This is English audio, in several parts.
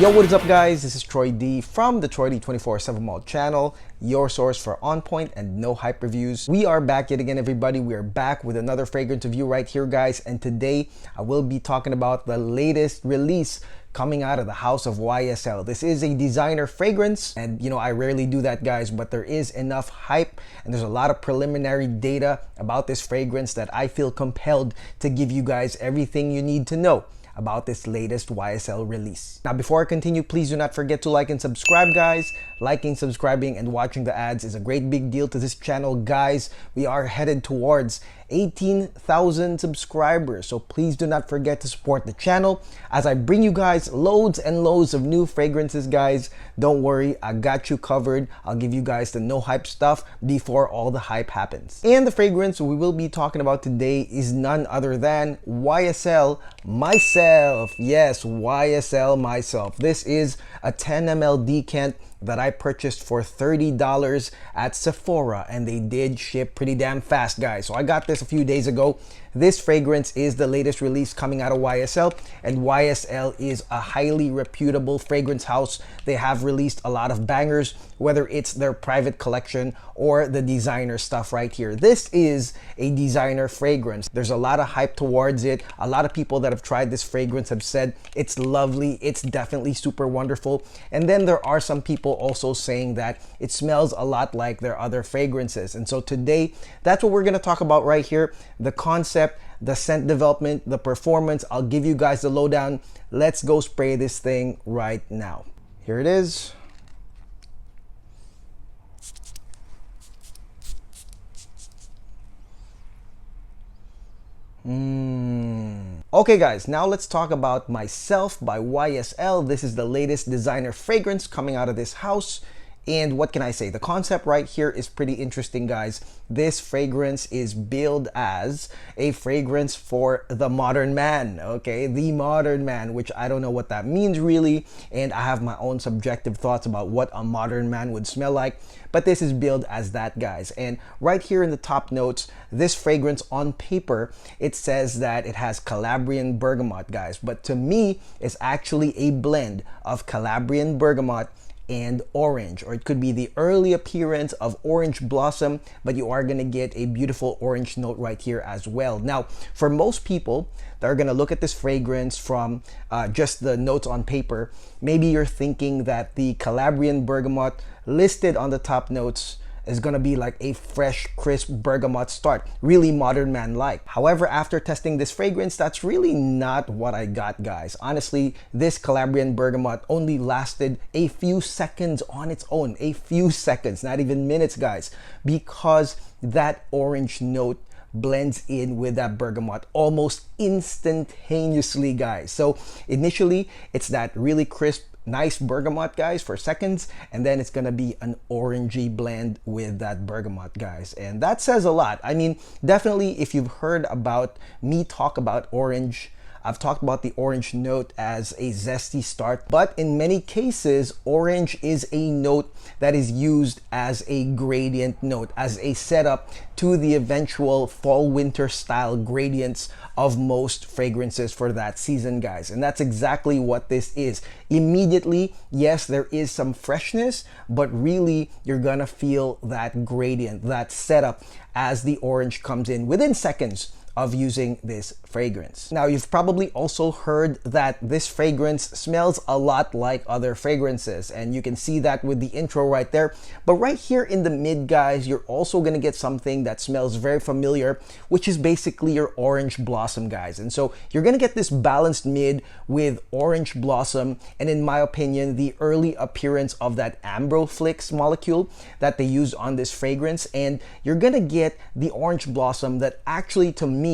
Yo, what is up guys? This is Troy D from the Troy D 24/7 Mall channel, your source for on point and no hype reviews. We are back yet again, everybody. We are back with another fragrance review right here, guys. And today I will be talking about the latest release coming out of the house of YSL. This is a designer fragrance, and you know, I rarely do that, guys, but there is enough hype and there's a lot of preliminary data about this fragrance that I feel compelled to give you guys everything you need to know about this latest YSL release. Now, before I continue, please do not forget to like and subscribe, guys. Liking, subscribing, and watching the ads is a great big deal to this channel, guys. We are headed towards 18,000 subscribers, so please do not forget to support the channel as I bring you guys loads and loads of new fragrances, guys. Don't worry, I got you covered. I'll give you guys the no hype stuff before all the hype happens. And the fragrance we will be talking about today is none other than YSL Myself. Yes, YSL Myself. This is a 10 ml decant that I purchased for $30 at Sephora, and they did ship pretty damn fast, guys. So I got this a few days ago. This fragrance is the latest release coming out of YSL, and YSL is a highly reputable fragrance house. They have released a lot of bangers, whether it's their private collection or the designer stuff right here. This is a designer fragrance. There's a lot of hype towards it. A lot of people that have tried this fragrance have said it's lovely, it's definitely super wonderful. And then there are some people also saying that it smells a lot like their other fragrances. And so today, that's what we're gonna talk about right here. The concept, the scent development, the performance. I'll give you guys the lowdown. Let's go spray this thing right now. Here it is. Okay guys, now let's talk about Myself by YSL. This is the latest designer fragrance coming out of this house. And what can I say? The concept right here is pretty interesting, guys. This fragrance is billed as a fragrance for the modern man, okay? The modern man, which I don't know what that means really. And I have my own subjective thoughts about what a modern man would smell like. But this is billed as that, guys. And right here in the top notes, this fragrance on paper, it says that it has Calabrian bergamot, guys. But to me, it's actually a blend of Calabrian bergamot and orange, or it could be the early appearance of orange blossom, but you are going to get a beautiful orange note right here as well. Now, for most people that are going to look at this fragrance from just the notes on paper, maybe you're thinking that the Calabrian bergamot listed on the top notes is gonna be like a fresh, crisp bergamot start, really modern man-like. However, after testing this fragrance, that's really not what I got, guys. Honestly, this Calabrian bergamot only lasted a few seconds on its own, a few seconds, not even minutes, guys, because that orange note blends in with that bergamot almost instantaneously, guys. So initially, it's that really crisp, nice bergamot, guys, for seconds, and then it's gonna be an orangey blend with that bergamot, guys, and that says a lot. I mean, definitely if you've heard about me talk about orange, I've talked about the orange note as a zesty start, but in many cases, orange is a note that is used as a gradient note, as a setup to the eventual fall-winter style gradients of most fragrances for that season, guys. And that's exactly what this is. Immediately, yes, there is some freshness, but really you're gonna feel that gradient, that setup as the orange comes in within seconds of using this fragrance. Now, you've probably also heard that this fragrance smells a lot like other fragrances, and you can see that with the intro right there. But right here in the mid, guys, you're also gonna get something that smells very familiar, which is basically your orange blossom, guys. And so you're gonna get this balanced mid with orange blossom, and in my opinion, the early appearance of that ambroflix molecule that they use on this fragrance, and you're gonna get the orange blossom that actually, to me,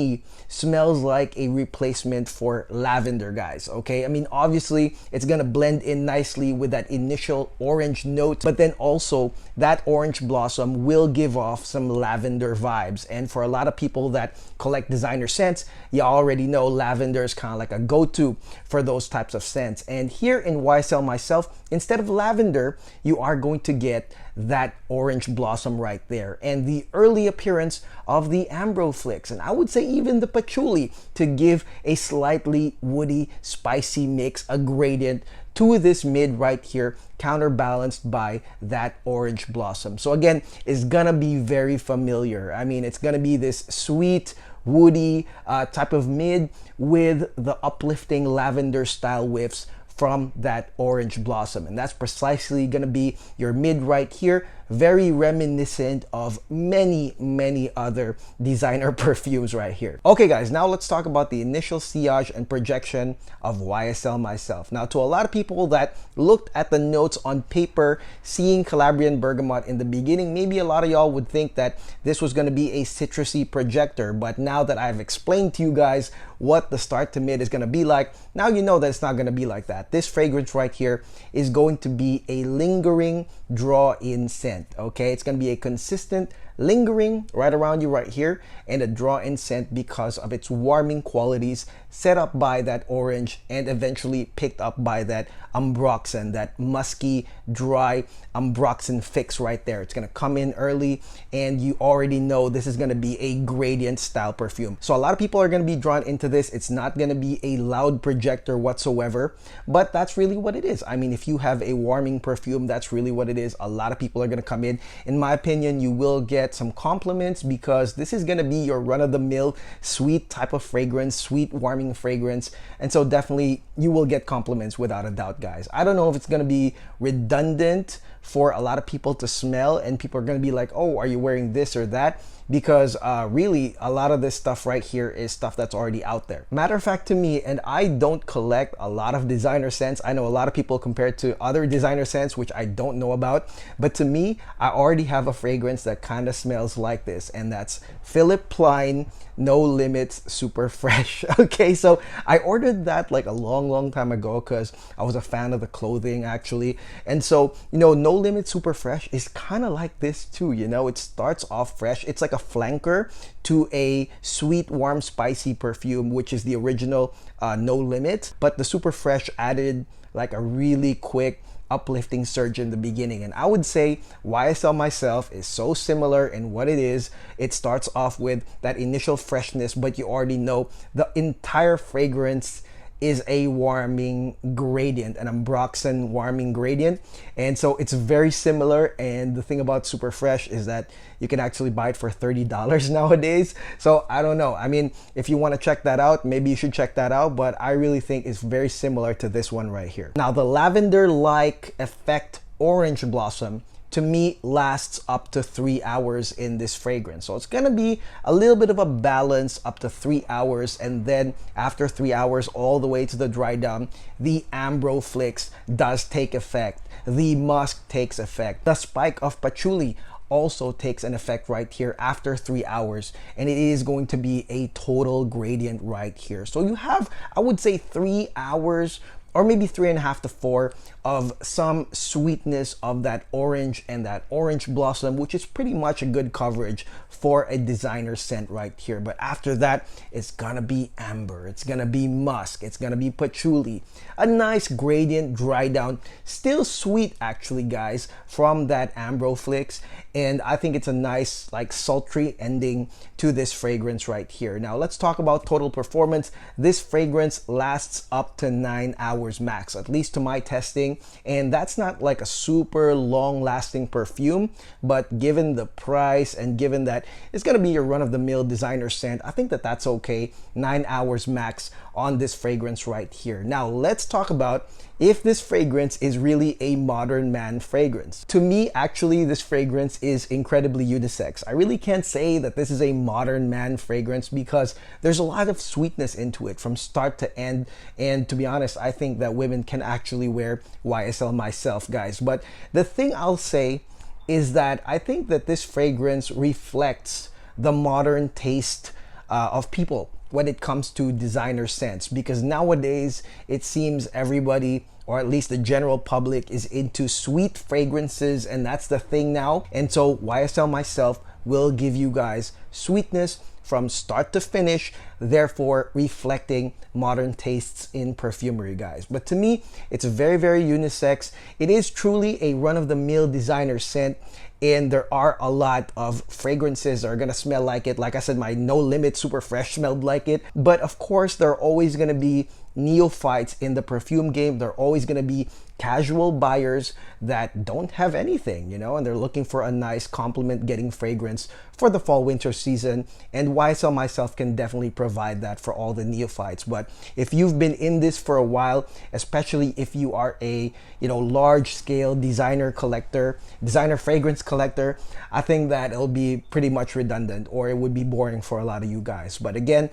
smells like a replacement for lavender, guys. Okay, I mean, obviously it's gonna blend in nicely with that initial orange note, but then also that orange blossom will give off some lavender vibes. And for a lot of people that collect designer scents, you already know lavender is kind of like a go-to for those types of scents. And here in YSL Myself, instead of lavender, you are going to get that orange blossom right there, and the early appearance of the ambroflix, and I would say even the patchouli, to give a slightly woody, spicy mix, a gradient to this mid right here, counterbalanced by that orange blossom. So again, it's gonna be very familiar. I mean, it's gonna be this sweet, woody type of mid with the uplifting lavender style whiffs from that orange blossom, and that's precisely gonna be your mid right here. Very reminiscent of many other designer perfumes right here. Okay guys, now let's talk about the initial sillage and projection of YSL Myself. Now, to a lot of people that looked at the notes on paper, seeing Calabrian bergamot in the beginning, maybe a lot of y'all would think that this was going to be a citrusy projector, but now that I've explained to you guys what the start to mid is going to be like, now you know that it's not going to be like that. This fragrance right here is going to be a lingering draw-in scent. Okay, it's going to be a consistent lingering right around you right here, and a draw-in scent because of its warming qualities set up by that orange and eventually picked up by that ambroxan, that musky, dry ambroxan fix right there. It's going to come in early, and you already know this is going to be a gradient style perfume. So a lot of people are going to be drawn into this. It's not going to be a loud projector whatsoever, but that's really what it is. I mean, if you have a warming perfume, that's really what it is. A lot of people are going to come in. In my opinion, you will get some compliments because this is going to be your run-of-the-mill sweet type of fragrance, sweet warming fragrance, and so definitely you will get compliments without a doubt, guys. I don't know if it's going to be redundant for a lot of people to smell, and people are going to be like, oh, are you wearing this or that? Because really a lot of this stuff right here is stuff that's already out there. Matter of fact, to me, and I don't collect a lot of designer scents. I know a lot of people compare it to other designer scents, which I don't know about, but to me, I already have a fragrance that kind of smells like this, and that's Philip Plein No Limits Super Fresh. Okay, so I ordered that like a long time ago because I was a fan of the clothing actually, and so, you know, No Limits Super Fresh is kind of like this too. You know, it starts off fresh. It's like a flanker to a sweet, warm, spicy perfume, which is the original No Limit, but the Super Fresh added like a really quick uplifting surge in the beginning. And I would say YSL Myself is so similar in what it is. It starts off with that initial freshness, but you already know the entire fragrance is a warming gradient, an ambroxan warming gradient, and so it's very similar. And the thing about Super Fresh is that you can actually buy it for $30 nowadays. So I don't know, I mean, if you want to check that out, maybe you should check that out, but I really think it's very similar to this one right here. Now, the lavender-like effect orange blossom to me lasts up to 3 hours in this fragrance. So it's gonna be a little bit of a balance up to 3 hours, and then after 3 hours all the way to the dry down, the ambro flicks does take effect. The musk takes effect. The spike of patchouli also takes an effect right here after 3 hours, and it is going to be a total gradient right here. So you have, I would say, 3 hours or maybe 3.5 to 4 of some sweetness of that orange and that orange blossom, which is pretty much a good coverage for a designer scent right here. But after that, it's gonna be amber, it's gonna be musk, it's gonna be patchouli, a nice gradient dry down, still sweet actually, guys, from that ambro flicks. And I think it's a nice, like, sultry ending to this fragrance right here. Now let's talk about total performance. This fragrance lasts up to 9 hours max, at least to my testing, and that's not like a super long lasting perfume, but given the price and given that it's going to be your run-of-the-mill designer scent, I think that that's okay. 9 hours max on this fragrance right here. Now let's talk about if this fragrance is really a modern man fragrance. To me, actually, this fragrance is incredibly unisex. I really can't say that this is a modern man fragrance because there's a lot of sweetness into it from start to end, and to be honest, I think that women can actually wear YSL Myself, guys. But the thing I'll say is that I think that this fragrance reflects the modern taste of people when it comes to designer scents, because nowadays it seems everybody, or at least the general public, is into sweet fragrances, and that's the thing now. And so YSL Myself will give you guys sweetness from start to finish, therefore reflecting modern tastes in perfumery, guys. But to me, it's very, very unisex. It is truly a run-of-the-mill designer scent, and there are a lot of fragrances that are gonna smell like it. Like I said, my No Limit Super Fresh smelled like it. But of course, there are always gonna be neophytes in the perfume game. There are always gonna be casual buyers that don't have anything, you know, and they're looking for a nice compliment getting fragrance for the fall winter season, and YSL Myself can definitely provide that for all the neophytes. But if you've been in this for a while, especially if you are a, you know, large scale designer collector, designer fragrance collector, I think that it'll be pretty much redundant, or it would be boring for a lot of you guys. But again,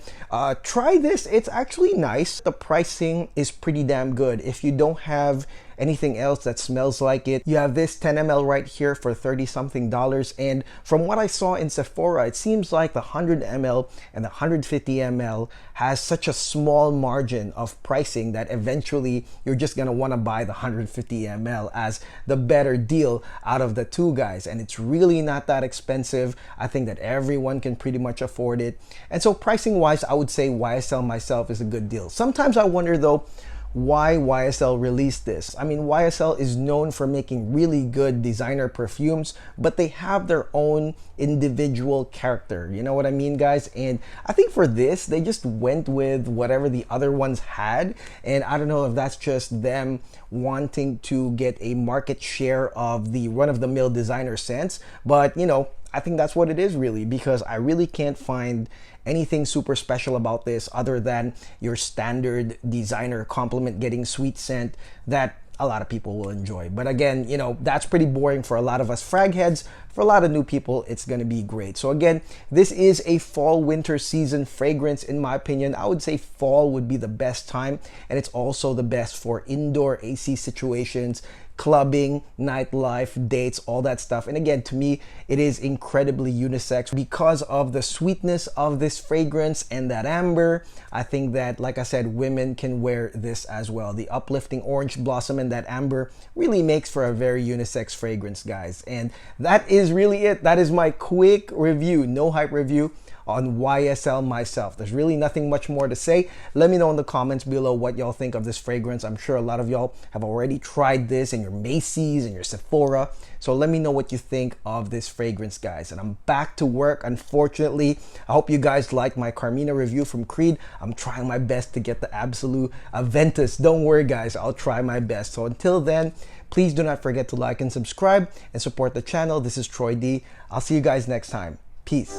try this. It's actually nice. The pricing is pretty damn good. If you don't have anything else that smells like it, you have this 10 ml right here for $30 something. And from what I saw in Sephora, it seems like the 100 ml and the 150 ml has such a small margin of pricing that eventually you're just gonna wanna buy the 150 ml as the better deal out of the two, guys. And it's really not that expensive. I think that everyone can pretty much afford it. And so pricing wise, I would say YSL Myself is a good deal. Sometimes I wonder though, why YSL released this. I mean, YSL is known for making really good designer perfumes, but they have their own individual character. You know what I mean, guys? And I think for this, they just went with whatever the other ones had. And I don't know if that's just them wanting to get a market share of the run-of-the-mill designer scents, but you know, I think that's what it is really, because I really can't find anything super special about this other than your standard designer compliment getting sweet scent that a lot of people will enjoy. But again, you know, that's pretty boring for a lot of us frag heads. For a lot of new people, it's gonna be great. So again, this is a fall winter season fragrance. In my opinion, I would say fall would be the best time, and it's also the best for indoor AC situations, clubbing, nightlife, dates, all that stuff. And again, to me, it is incredibly unisex because of the sweetness of this fragrance and that amber. I think that, like I said, women can wear this as well. The uplifting orange blossom and that amber really makes for a very unisex fragrance, guys. And that is really it. That is my quick review, no hype review on YSL Myself. There's really nothing much more to say. Let me know in the comments below what y'all think of this fragrance. I'm sure a lot of y'all have already tried this in your Macy's and your Sephora. So let me know what you think of this fragrance, guys. And I'm back to work, unfortunately. I hope you guys like my Carmina review from Creed. I'm trying my best to get the Absolute Aventus. Don't worry, guys. I'll try my best. So until then, please do not forget to like and subscribe and support the channel. This is Troy D. I'll see you guys next time. Peace.